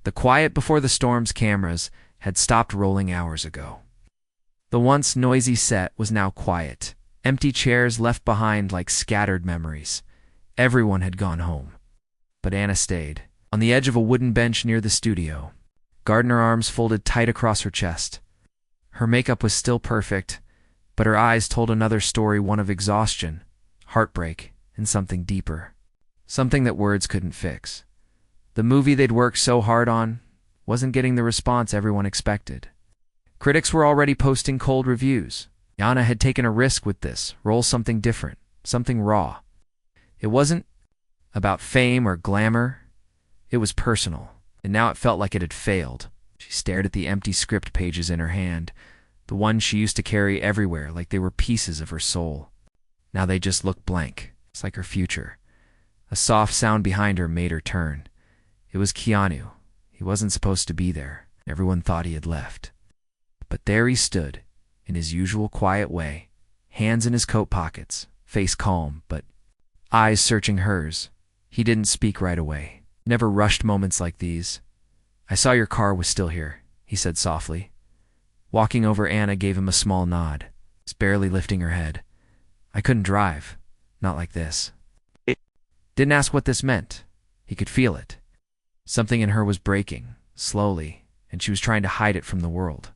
The quiet before the storm's cameras had stopped rolling hours ago. The once noisy set was now quiet, empty chairs left behind like scattered memories. Everyone had gone home. But Anna stayed, on the edge of a wooden bench near the studio, gardener arms folded tight across her chest. Her makeup was still perfect, but her eyes told another story, one of exhaustion, heartbreak, and something deeper. Something that words couldn't fix. The movie they'd worked so hard on wasn't getting the response everyone expected. Critics were already posting cold reviews. Anna had taken a risk with this, roll something different, something raw. It wasn't about fame or glamour. It was personal, and now it felt like it had failed. She stared at the empty script pages in her hand, the ones she used to carry everywhere like they were pieces of her soul. Now they just looked blank. It's like her future. A soft sound behind her made her turn. It was Keanu. He wasn't supposed to be there. Everyone thought he had left. But there he stood, in his usual quiet way, hands in his coat pockets, face calm, but eyes searching hers. He didn't speak right away. Never rushed moments like these. "I saw your car was still here," he said softly. Walking over, Anna gave him a small nod, barely lifting her head. "I couldn't drive. Not like this." Didn't ask what this meant. He could feel it. Something in her was breaking, slowly, and she was trying to hide it from the world.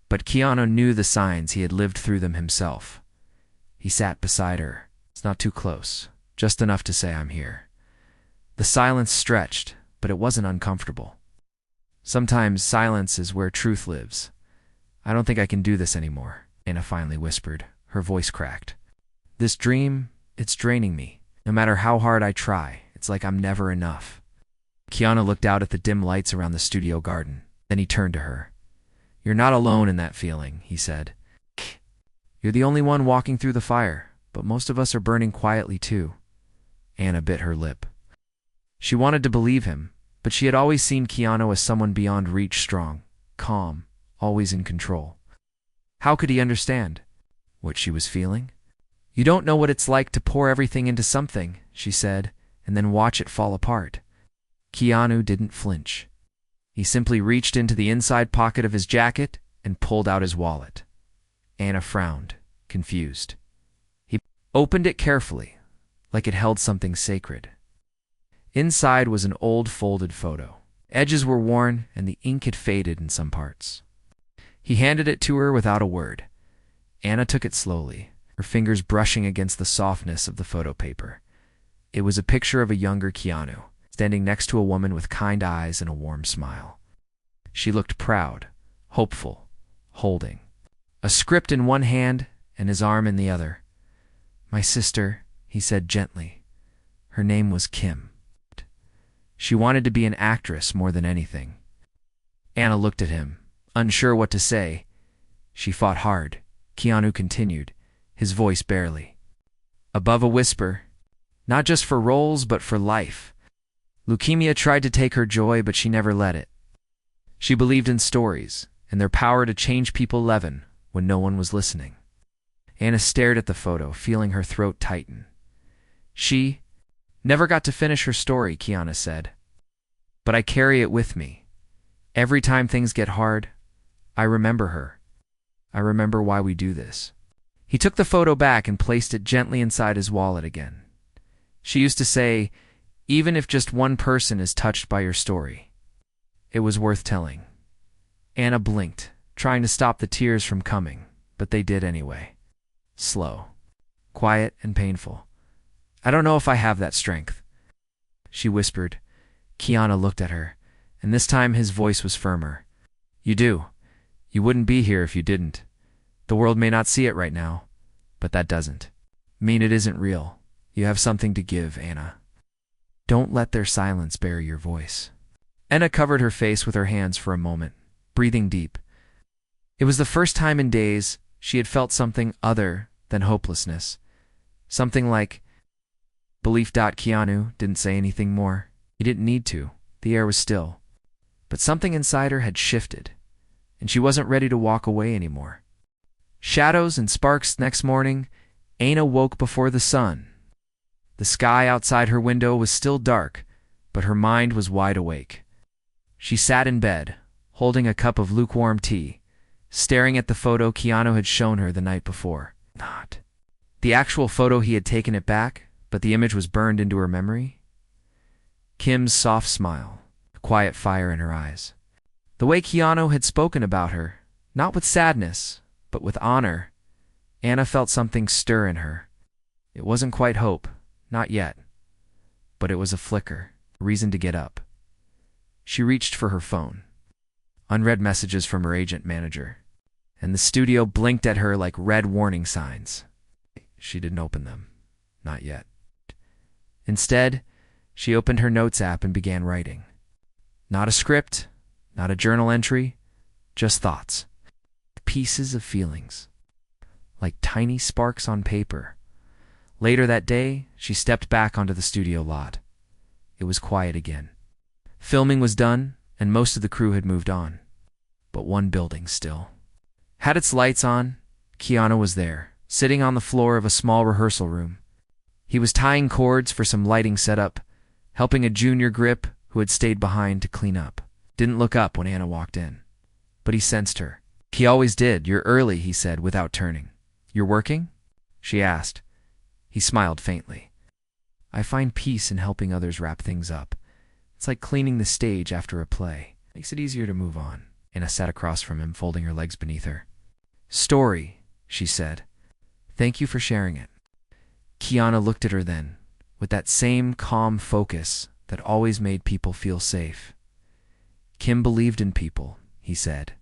But Keanu knew the signs. He had lived through them himself. He sat beside her. It's not too close, just enough to say, "I'm here." The silence stretched, but it wasn't uncomfortable. Sometimes silence is where truth lives. "I don't think I can do this anymore," Anna finally whispered. Her voice cracked. "This dream, it's draining me. No matter how hard I try, it's like I'm never enough." Keanu looked out at the dim lights around the studio garden. Then he turned to her. "You're not alone in that feeling," he said. "You're the only one walking through the fire, but most of us are burning quietly too." Anna bit her lip. She wanted to believe him, but she had always seen Keanu as someone beyond reach, strong, calm, always in control. How could he understand what she was feeling? "You don't know what it's like to pour everything into something," she said, "and then watch it fall apart." Keanu didn't flinch. He simply reached into the inside pocket of his jacket and pulled out his wallet. Anna frowned, confused. He opened it carefully, like it held something sacred. Inside was an old folded photo. Edges were worn and the ink had faded in some parts. He handed it to her without a word. Anna took it slowly, her fingers brushing against the softness of the photo paper. It was a picture of a younger Keanu, standing next to a woman with kind eyes and a warm smile. She looked proud, hopeful, holding a script in one hand and his arm in the other. "My sister," he said gently. Her name was Kim. She wanted to be an actress more than anything. Anna looked at him, unsure what to say. "She fought hard," Keanu continued, his voice barely above a whisper. "Not just for roles, but for life. Leukemia tried to take her joy, but she never let it. She believed in stories and their power to change people even when no one was listening." Anna stared at the photo, feeling her throat tighten. "She never got to finish her story," Keanu said. "But I carry it with me. Every time things get hard, I remember her. I remember why we do this." He took the photo back and placed it gently inside his wallet again. "She used to say, even if just one person is touched by your story, it was worth telling." Anna blinked, trying to stop the tears from coming, but they did anyway. Slow, quiet, and painful. "I don't know if I have that strength," she whispered. Keanu looked at her, and this time his voice was firmer. "You do. You wouldn't be here if you didn't. The world may not see it right now, but that doesn't mean it isn't real. You have something to give, Anna. Don't let their silence bury your voice." Anna covered her face with her hands for a moment, breathing deep. It was the first time in days she had felt something other than hopelessness. Something like belief. Keanu didn't say anything more. He didn't need to. The air was still. But something inside her had shifted, and she wasn't ready to walk away anymore. Shadows and sparks. Next morning, Anna woke before the sun. The sky outside her window was still dark, but her mind was wide awake. She sat in bed, holding a cup of lukewarm tea, staring at the photo Keanu had shown her the night before. Not the actual photo he had taken it back, but the image was burned into her memory. Kim's soft smile, a quiet fire in her eyes. The way Keanu had spoken about her, not with sadness, but with honor, Anna felt something stir in her. It wasn't quite hope, not yet, but it was a flicker, a reason to get up. She reached for her phone. Unread messages from her agent manager, and the studio blinked at her like red warning signs. She didn't open them. Not yet. Instead, she opened her notes app and began writing. Not a script, not a journal entry, just thoughts. Pieces of feelings, like tiny sparks on paper. Later that day, she stepped back onto the studio lot. It was quiet again. Filming was done, and most of the crew had moved on. But one building still had its lights on. Keanu was there, sitting on the floor of a small rehearsal room. He was tying cords for some lighting setup, helping a junior grip who had stayed behind to clean up. Didn't look up when Anna walked in, but he sensed her. He always did. You're early, he said without turning. You're working? She asked. He smiled faintly. I find peace in helping others wrap things up. It's like cleaning the stage after a play. Makes it easier to move on. Anna sat across from him, folding her legs beneath her. Story, she said. Thank you for sharing it. Keanu looked at her then, with that same calm focus that always made people feel safe. Kim believed in people, he said.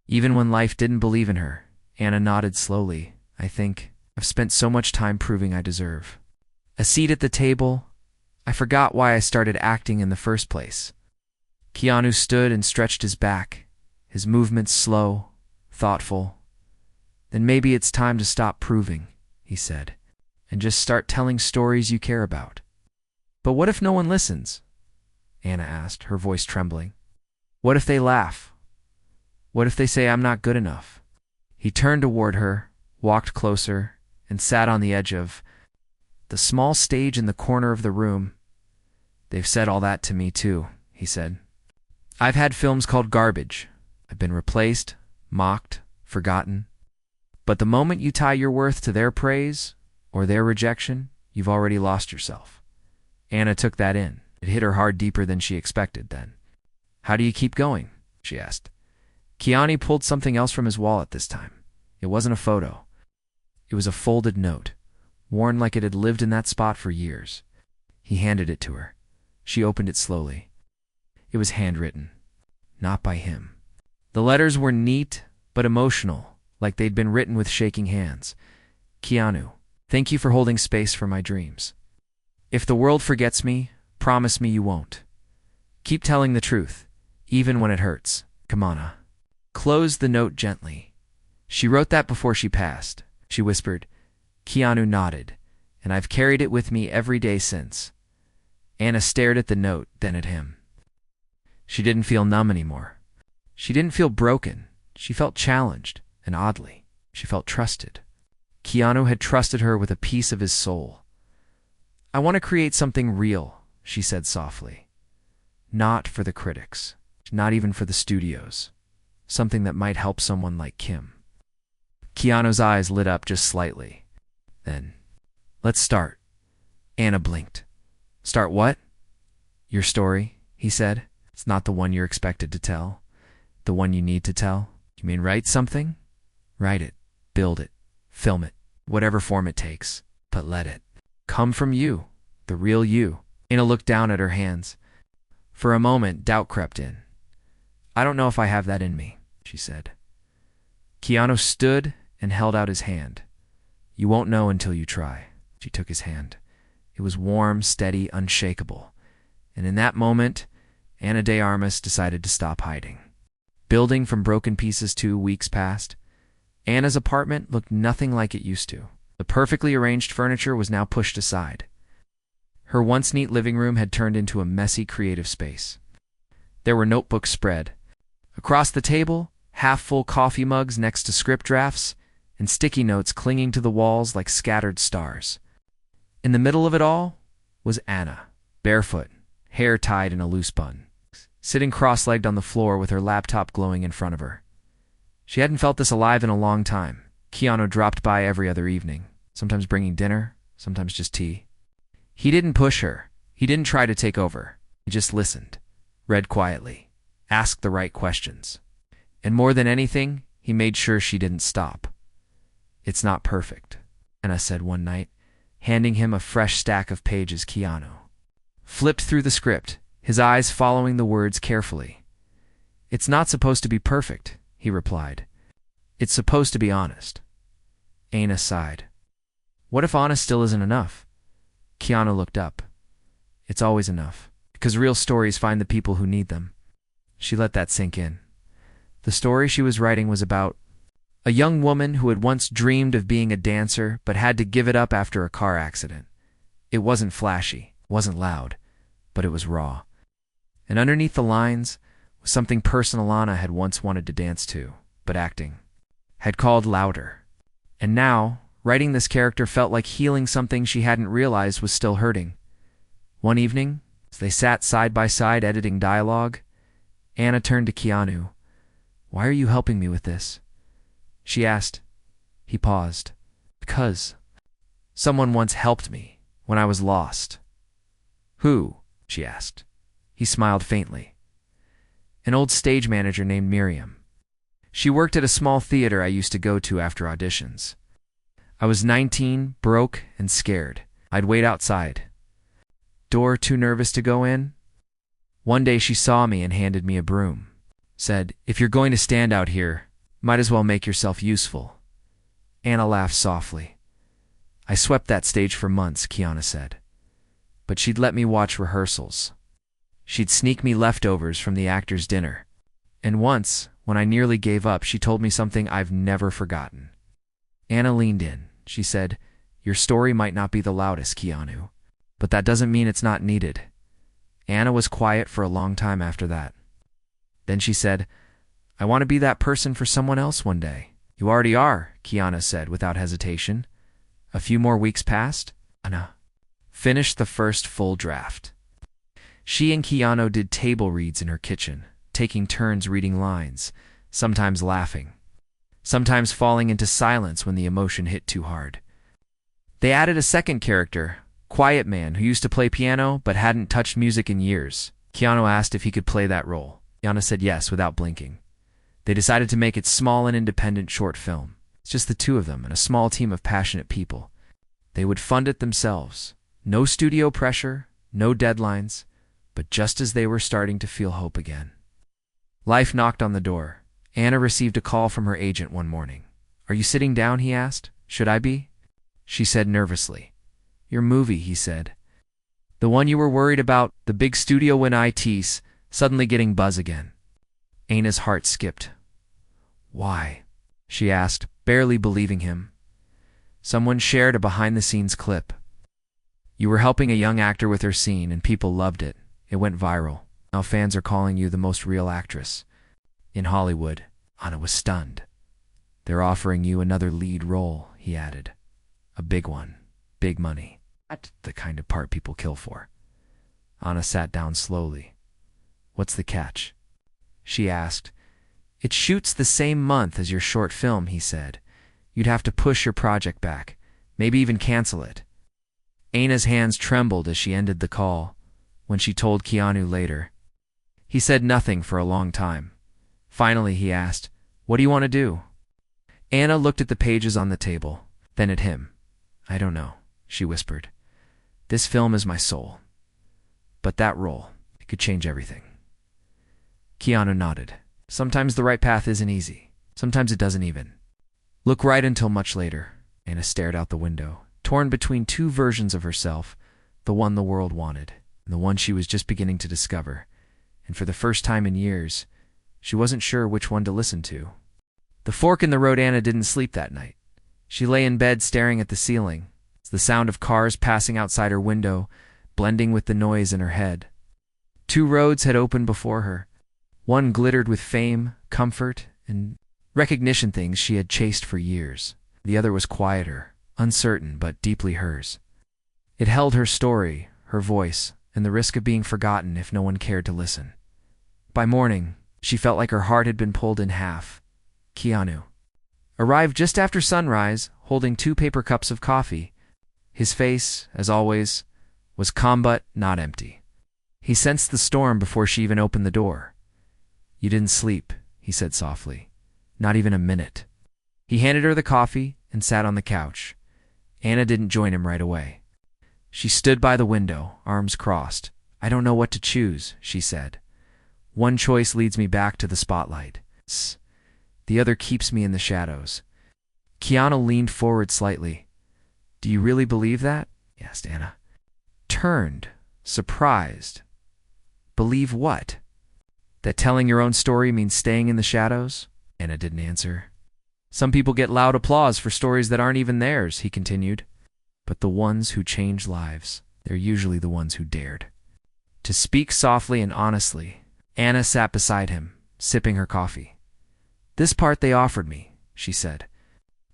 Even when life didn't believe in her. Anna nodded slowly. I think I've spent so much time proving I deserve a seat at the table. I forgot why I started acting in the first place. Keanu stood and stretched his back, his movements slow, thoughtful. Then maybe it's time to stop proving, he said, and just start telling stories you care about. But what if no one listens? Anna asked, her voice trembling. What if they laugh? What if they say I'm not good enough? He turned toward her, walked closer, and sat on the edge of the small stage in the corner of the room. They've said all that to me too, he said. I've had films called garbage. I've been replaced, mocked, forgotten. But the moment you tie your worth to their praise or their rejection, you've already lost yourself. Anna took that in. It hit her hard deeper than she expected then. How do you keep going? She asked. Keanu pulled something else from his wallet this time. It wasn't a photo. It was a folded note, worn like it had lived in that spot for years. He handed it to her. She opened it slowly. It was handwritten, not by him. The letters were neat but emotional, like they'd been written with shaking hands. Keanu, thank you for holding space for my dreams. If the world forgets me, promise me you won't. Keep telling the truth, even when it hurts. Come on. Close the note gently. She wrote that before she passed, she whispered. Keanu nodded, and I've carried it with me every day since. Anna stared at the note, then at him. She didn't feel numb anymore. She didn't feel broken. She felt challenged, and oddly, she felt trusted. Keanu had trusted her with a piece of his soul. I want to create something real, she said softly. Not for the critics, not even for the studios. Something that might help someone like Kim. Keanu's eyes lit up just slightly. Then, let's start. Anna blinked. Start what? Your story, he said. It's not the one you're expected to tell. The one you need to tell. You mean write something? Write it, build it, film it, whatever form it takes. But let it come from you, the real you. Anna looked down at her hands. For a moment, doubt crept in. I don't know if I have that in me, she said. Keanu stood and held out his hand. You won't know until you try. She took his hand. It was warm, steady, unshakable. And in that moment, Anna de Armas decided to stop hiding. Building from broken pieces 2 weeks passed. Anna's apartment looked nothing like it used to. The perfectly arranged furniture was now pushed aside. Her once neat living room had turned into a messy creative space. There were notebooks spread. Across the table, half-full coffee mugs next to script drafts, and sticky notes clinging to the walls like scattered stars. In the middle of it all was Anna, barefoot, hair tied in a loose bun. sitting cross-legged on the floor with her laptop glowing in front of her. She hadn't felt this alive in a long time. Keanu dropped by every other evening, sometimes bringing dinner, sometimes just tea. He didn't push her. He didn't try to take over. He just listened, read quietly, asked the right questions. And more than anything, he made sure she didn't stop. "It's not perfect," Anna said one night, handing him a fresh stack of pages. Keanu flipped through the script, his eyes following the words carefully. "It's not supposed to be perfect," he replied. "It's supposed to be honest." Anna sighed. "What if honest still isn't enough?" Keanu looked up. "It's always enough, because real stories find the people who need them." She let that sink in. The story she was writing was about a young woman who had once dreamed of being a dancer but had to give it up after a car accident. It wasn't flashy, wasn't loud, but it was raw. And underneath the lines was something personal Anna had once wanted to dance to, but acting had called louder. And now, writing this character felt like healing something she hadn't realized was still hurting. One evening, as they sat side by side editing dialogue, Anna turned to Keanu. "Why are you helping me with this?" she asked. He paused. "Because someone once helped me when I was lost." "Who?" she asked. He smiled faintly. "An old stage manager named Miriam. She worked at a small theater I used to go to after auditions. I was 19, broke, and scared. I'd wait outside. Door too nervous to go in? One day she saw me and handed me a broom. Said, 'If you're going to stand out here, might as well make yourself useful.'" Anna laughed softly. "I swept that stage for months," Keanu said. "But she'd let me watch rehearsals. She'd sneak me leftovers from the actors' dinner. And once, when I nearly gave up, she told me something I've never forgotten." Anna leaned in. She said, "Your story might not be the loudest, Keanu, but that doesn't mean it's not needed." Anna was quiet for a long time after that. Then she said, "I want to be that person for someone else one day." "You already are," Keanu said without hesitation. A few more weeks passed. Anna finished the first full draft. She and Keanu did table reads in her kitchen, taking turns reading lines, sometimes laughing, sometimes falling into silence when the emotion hit too hard. They added a second character, quiet man who used to play piano but hadn't touched music in years. Keanu asked if he could play that role. Keanu said yes without blinking. They decided to make it small and independent short film. It's just the two of them and a small team of passionate people. They would fund it themselves. No studio pressure, no deadlines, but just as they were starting to feel hope again. Life knocked on the door. Anna received a call from her agent one morning. "Are you sitting down?" he asked. "Should I be?" She said nervously. "Your movie," he said. "The one you were worried about, the big studio when IT's suddenly getting buzz again." Anna's heart skipped. "Why?" she asked, barely believing him. Someone shared a behind-the-scenes clip. "You were helping a young actor with her scene, and people loved it. It went viral. Now fans are calling you the most real actress in Hollywood." Anna was stunned. "They're offering you another lead role," he added. "A big one. Big money. Not the kind of part people kill for." Anna sat down slowly. "What's the catch?" she asked. "It shoots the same month as your short film," he said. "You'd have to push your project back, maybe even cancel it." Anna's hands trembled as she ended the call. When she told Keanu later, he said nothing for a long time. Finally, he asked, "What do you want to do?" Anna looked at the pages on the table, then at him. "I don't know," she whispered. "This film is my soul. But that role, it could change everything." Keanu nodded. "Sometimes the right path isn't easy. Sometimes it doesn't even look right until much later." Anna stared out the window, torn between two versions of herself, the one the world wanted, and the one she was just beginning to discover. And for the first time in years, she wasn't sure which one to listen to. The fork in the road. Anna didn't sleep that night. She lay in bed staring at the ceiling, the sound of cars passing outside her window, blending with the noise in her head. Two roads had opened before her. One glittered with fame, comfort, and recognition, things she had chased for years. The other was quieter, uncertain, but deeply hers. It held her story, her voice, and the risk of being forgotten if no one cared to listen. By morning, she felt like her heart had been pulled in half. Keanu arrived just after sunrise, holding 2 paper cups of coffee. His face, as always, was calm but not empty. He sensed the storm before she even opened the door. "You didn't sleep," he said softly. "Not even a minute." He handed her the coffee and sat on the couch. Anna didn't join him right away. She stood by the window, arms crossed. "I don't know what to choose," she said. "One choice leads me back to the spotlight. The other keeps me in the shadows." Keanu leaned forward slightly. "Do you really believe that?" asked Anna. Turned, surprised. "Believe what? That telling your own story means staying in the shadows?" Anna didn't answer. "Some people get loud applause for stories that aren't even theirs," he continued. "But the ones who change lives, they're usually the ones who dared to speak softly and honestly." Anna sat beside him, sipping her coffee. "This part they offered me," she said.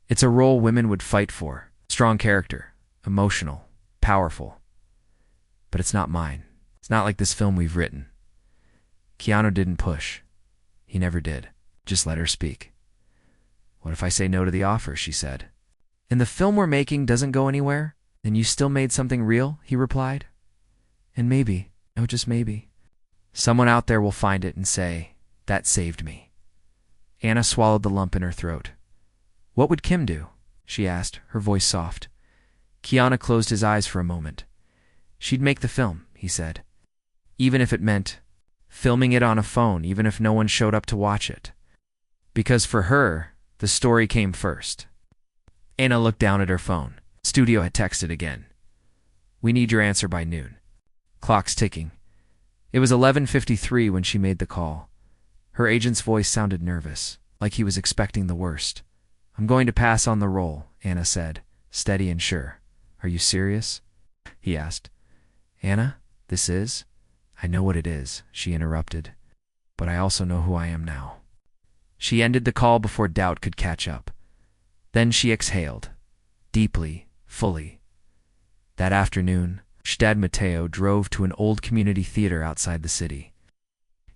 "It's a role women would fight for. Strong character, emotional, powerful. But it's not mine. It's not like this film we've written." Keanu didn't push. He never did. Just let her speak. "What if I say no to the offer?" she said. "And the film we're making doesn't go anywhere? Then you still made something real?" he replied. "And maybe, oh just maybe, someone out there will find it and say, 'That saved me.'" Anna swallowed the lump in her throat. "What would Kim do?" she asked, her voice soft. Keanu closed his eyes for a moment. "She'd make the film," he said. "Even if it meant filming it on a phone, even if no one showed up to watch it. Because for her, the story came first." Anna looked down at her phone. Studio had texted again. "We need your answer by noon." Clock's ticking. It was 11:53 when she made the call. Her agent's voice sounded nervous, like he was expecting the worst. "I'm going to pass on the role," Anna said, steady and sure. "Are you serious?" he asked. "Anna, this is—" "I know what it is," she interrupted. "But I also know who I am now." She ended the call before doubt could catch up. Then she exhaled, deeply, fully. That afternoon, Stad Mateo drove to an old community theater outside the city.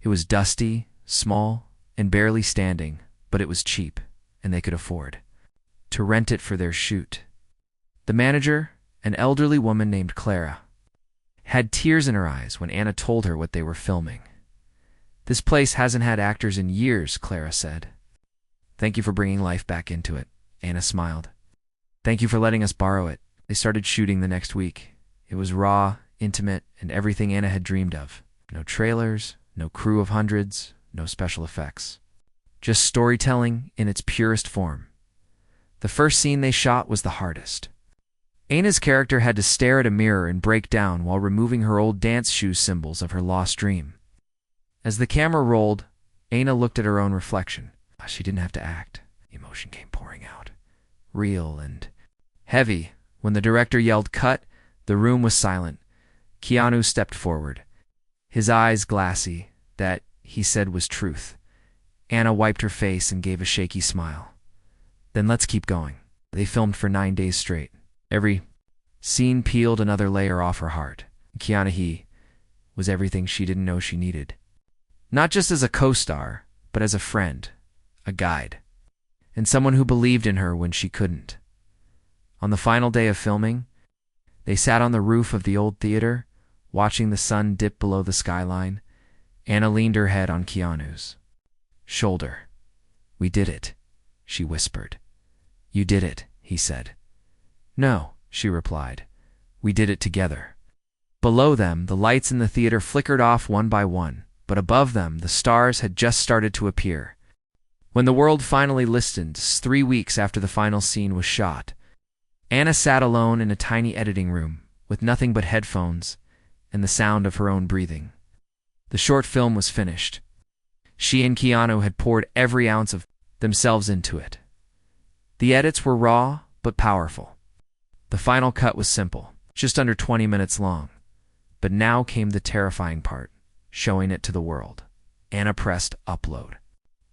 It was dusty, small, and barely standing, but it was cheap, and they could afford to rent it for their shoot. The manager, an elderly woman named Clara, had tears in her eyes when Anna told her what they were filming. "This place hasn't had actors in years," Clara said. "Thank you for bringing life back into it," Anna smiled. "Thank you for letting us borrow it." They started shooting the next week. It was raw, intimate, and everything Anna had dreamed of. No trailers, no crew of hundreds, no special effects. Just storytelling in its purest form. The first scene they shot was the hardest. Anna's character had to stare at a mirror and break down while removing her old dance shoe symbols of her lost dream. As the camera rolled, Anna looked at her own reflection. She didn't have to act. Emotion came pouring out. Real and heavy. When the director yelled cut, the room was silent. Keanu stepped forward. His eyes glassy. That, he said, was truth. Anna wiped her face and gave a shaky smile. "Then let's keep going." They filmed for 9 days straight. Every scene peeled another layer off her heart. Keanu was everything she didn't know she needed. Not just as a co-star, but as a friend, a guide, and someone who believed in her when she couldn't. On the final day of filming, they sat on the roof of the old theater, watching the sun dip below the skyline. Anna leaned her head on Keanu's shoulder. "We did it," she whispered. "You did it," he said. "No," she replied. "We did it together." Below them, the lights in the theater flickered off one by one, but above them, the stars had just started to appear. When the world finally listened, 3 weeks after the final scene was shot, Anna sat alone in a tiny editing room, with nothing but headphones and the sound of her own breathing. The short film was finished. She and Keanu had poured every ounce of themselves into it. The edits were raw, but powerful. The final cut was simple, just under 20 minutes long. But now came the terrifying part, showing it to the world. Anna pressed upload.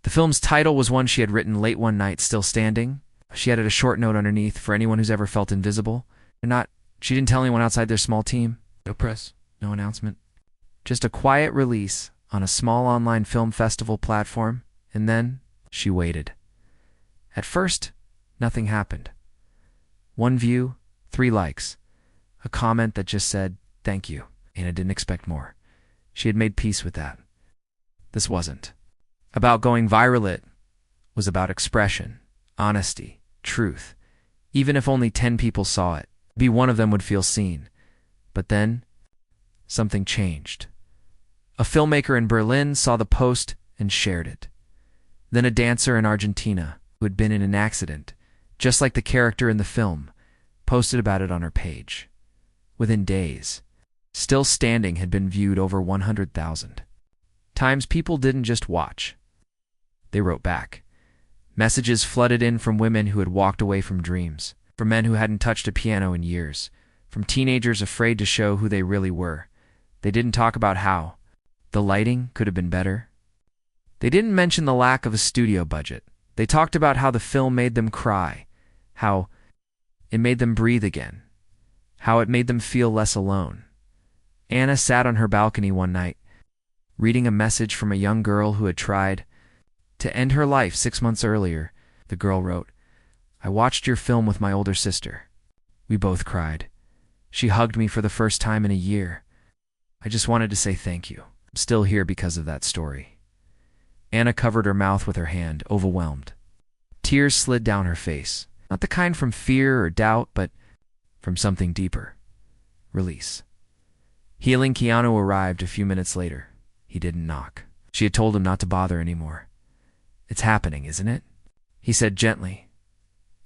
The film's title was one she had written late one night, still standing. She added a short note underneath for anyone who's ever felt invisible. She didn't tell anyone outside their small team. No press, no announcement. Just a quiet release on a small online film festival platform, and then she waited. At first, nothing happened. 1 view, 3 likes, a comment that just said, "Thank you." Anna didn't expect more. She had made peace with that. This wasn't about going viral. It was about expression, honesty, truth. Even if only 10 people saw it, maybe one of them would feel seen. But then, something changed. A filmmaker in Berlin saw the post and shared it. Then a dancer in Argentina, who had been in an accident, just like the character in the film, posted about it on her page. Within days, Still Standing had been viewed over 100,000 times. People didn't just watch. They wrote back. Messages flooded in from women who had walked away from dreams, from men who hadn't touched a piano in years, from teenagers afraid to show who they really were. They didn't talk about how the lighting could have been better. They didn't mention the lack of a studio budget. They talked about how the film made them cry, how it made them breathe again, how it made them feel less alone. Anna sat on her balcony one night, reading a message from a young girl who had tried to end her life 6 months earlier. The girl wrote, "I watched your film with my older sister. We both cried. She hugged me for the first time in a year. I just wanted to say thank you. I'm still here because of that story." Anna covered her mouth with her hand, overwhelmed. Tears slid down her face, not the kind from fear or doubt, but from something deeper. Release. Healing Keanu arrived a few minutes later. He didn't knock. She had told him not to bother anymore. "It's happening, isn't it?" he said gently.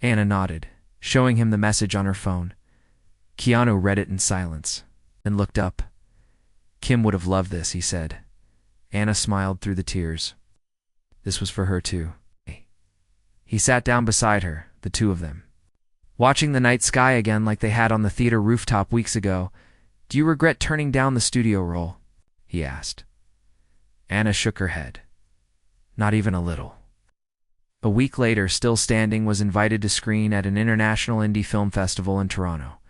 Anna nodded, showing him the message on her phone. Keanu read it in silence, then looked up. "Kim would have loved this," he said. Anna smiled through the tears. This was for her too. He sat down beside her, the two of them, watching the night sky again like they had on the theater rooftop weeks ago. "Do you regret turning down the studio role?" he asked. Anna shook her head. Not even a little. A week later, Still Standing was invited to screen at an international indie film festival in Toronto.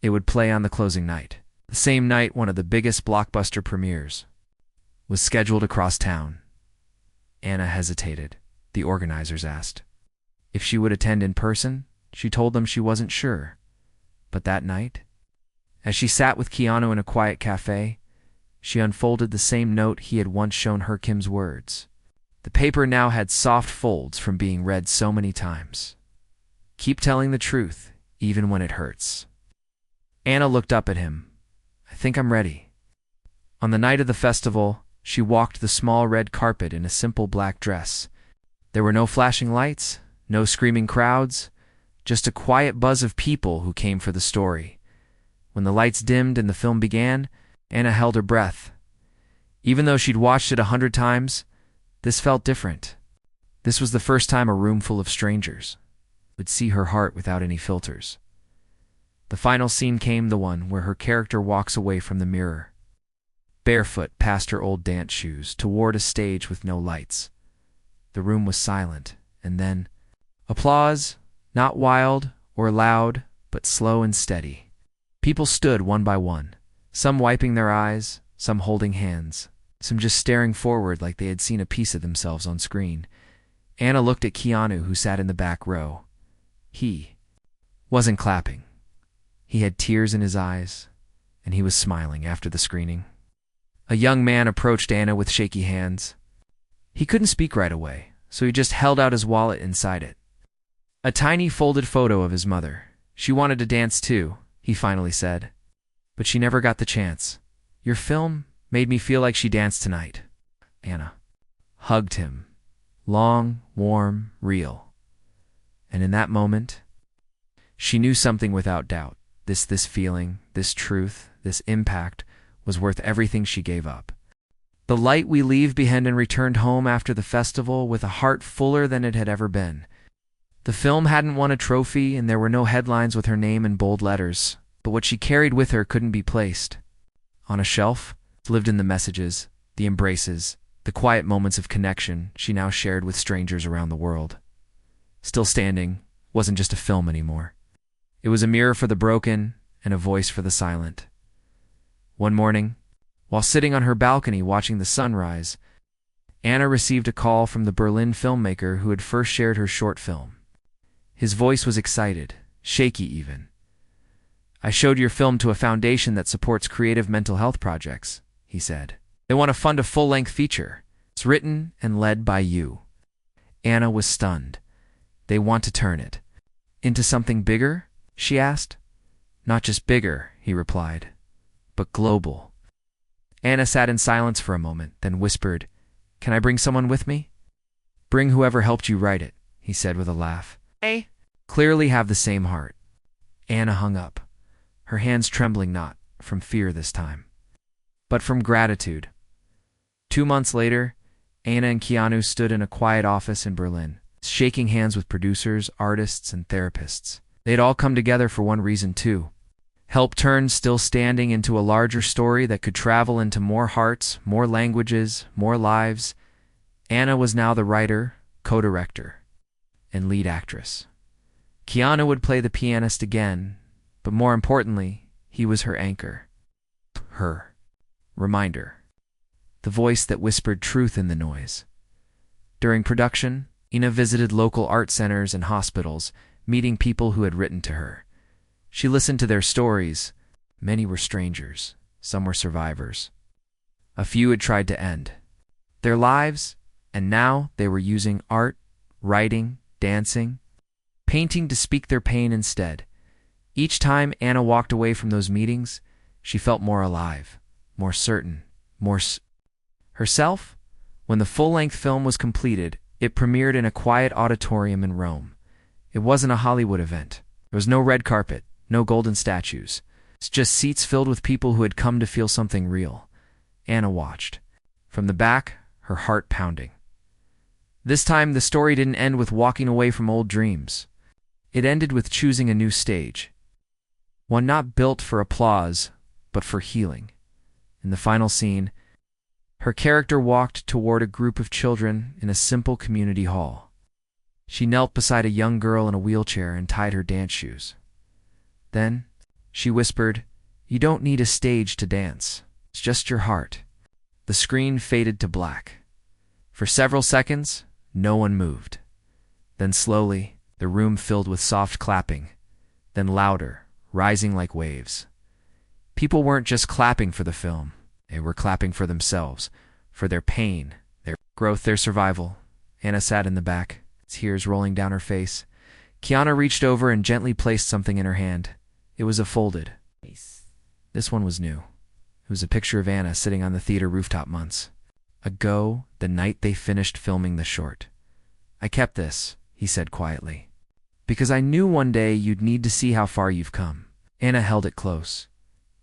It would play on the closing night. The same night, one of the biggest blockbuster premieres was scheduled across town. Anna hesitated. The organizers asked if she would attend in person. She told them she wasn't sure. But that night, as she sat with Keanu in a quiet cafe, she unfolded the same note he had once shown her, Kim's words. The paper now had soft folds from being read so many times. "Keep telling the truth, even when it hurts." Anna looked up at him. "I think I'm ready." On the night of the festival, she walked the small red carpet in a simple black dress. There were no flashing lights, no screaming crowds, just a quiet buzz of people who came for the story. When the lights dimmed and the film began, Anna held her breath. Even though she'd watched it 100 times, this felt different. This was the first time a room full of strangers would see her heart without any filters. The final scene came, the one where her character walks away from the mirror, barefoot past her old dance shoes, toward a stage with no lights. The room was silent, and then applause, not wild or loud, but slow and steady. People stood one by one, some wiping their eyes, some holding hands, some just staring forward like they had seen a piece of themselves on screen. Anna looked at Keanu, who sat in the back row. He wasn't clapping. He had tears in his eyes, and he was smiling after the screening. A young man approached Anna with shaky hands. He couldn't speak right away, so he just held out his wallet. Inside it, a tiny folded photo of his mother. "She wanted to dance too," he finally said, "but she never got the chance. Your film made me feel like she danced tonight." Anna hugged him. Long, warm, real. And in that moment, she knew something without doubt. This feeling, this truth, this impact was worth everything she gave up. The light we leave behind and returned home after the festival with a heart fuller than it had ever been. The film hadn't won a trophy, and there were no headlines with her name in bold letters, but what she carried with her couldn't be placed on a shelf. Lived in the messages, the embraces, the quiet moments of connection she now shared with strangers around the world. Still Standing wasn't just a film anymore. It was a mirror for the broken and a voice for the silent. One morning, While sitting on her balcony watching the sunrise, Anna received a call from the Berlin filmmaker who had first shared her short film. His voice was excited, shaky even. "I showed your film to a foundation that supports creative mental health projects," he said. "They want to fund a full-length feature. It's written and led by you." Anna was stunned. "They want to turn it into something bigger?" she asked. "Not just bigger," he replied, "but global." Anna sat in silence for a moment, then whispered, "Can I bring someone with me?" "Bring whoever helped you write it," he said with a laugh. "They clearly have the same heart." Anna hung up, her hands trembling not from fear this time, but from gratitude. 2 months later, Anna and Keanu stood in a quiet office in Berlin, shaking hands with producers, artists, and therapists. They'd all come together for one reason too: help turn Still Standing into a larger story that could travel into more hearts, more languages, more lives. Anna was now the writer, co-director, and lead actress. Keanu would play the pianist again, but more importantly, he was her anchor, her reminder, the voice that whispered truth in the noise. During production, Anna visited local art centers and hospitals, meeting people who had written to her. She listened to their stories. Many were strangers, some were survivors. A few had tried to end their lives, and now they were using art, writing, dancing, painting to speak their pain instead. Each time Anna walked away from those meetings, she felt more alive, more certain, more herself. When the full-length film was completed, it premiered in a quiet auditorium in Rome. It wasn't a Hollywood event. There was no red carpet, no golden statues. It's just seats filled with people who had come to feel something real. Anna watched. From the back, her heart pounding. This time, the story didn't end with walking away from old dreams. It ended with choosing a new stage. One not built for applause, but for healing. In the final scene, her character walked toward a group of children in a simple community hall. She knelt beside a young girl in a wheelchair and tied her dance shoes. Then, she whispered, "You don't need a stage to dance. It's just your heart." The screen faded to black. For several seconds, no one moved. Then slowly, the room filled with soft clapping, then louder, rising like waves. People weren't just clapping for the film. They were clapping for themselves, for their pain, their growth, their survival. Anna sat in the back, tears rolling down her face. Keanu reached over and gently placed something in her hand. It was a folded. This one was new. It was a picture of Anna sitting on the theater rooftop months ago, the night they finished filming the short. "I kept this," he said quietly, "because I knew one day you'd need to see how far you've come." Anna held it close.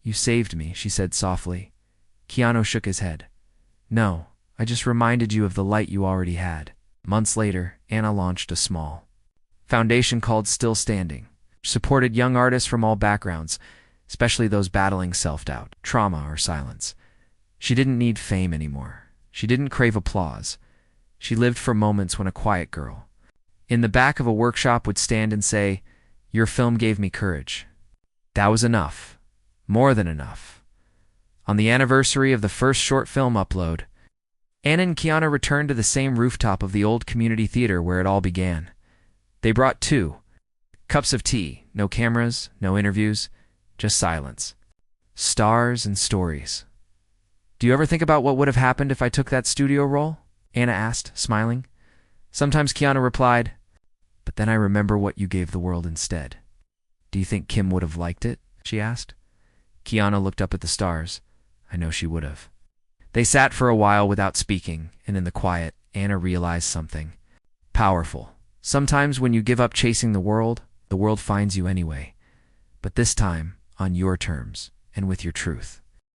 "You saved me," she said softly. Keanu shook his head. "No, I just reminded you of the light you already had." Months later, Anna launched a small foundation called Still Standing, which supported young artists from all backgrounds, especially those battling self-doubt, trauma, or silence. She didn't need fame anymore. She didn't crave applause. She lived for moments when a quiet girl in the back of a workshop would stand and say, "Your film gave me courage." That was enough. More than enough. On the anniversary of the first short film upload, Anna and Keanu returned to the same rooftop of the old community theater where it all began. They brought 2 cups of tea, no cameras, no interviews, just silence, stars and stories. "Do you ever think about what would have happened if I took that studio role?" Anna asked, smiling. Sometimes Keanu replied, "But then I remember what you gave the world instead." "Do you think Kim would have liked it?" she asked. Keanu looked up at the stars. "I know she would have." They sat for a while without speaking, and in the quiet, Anna realized something powerful. Sometimes when you give up chasing the world finds you anyway. But this time, on your terms, and with your truth.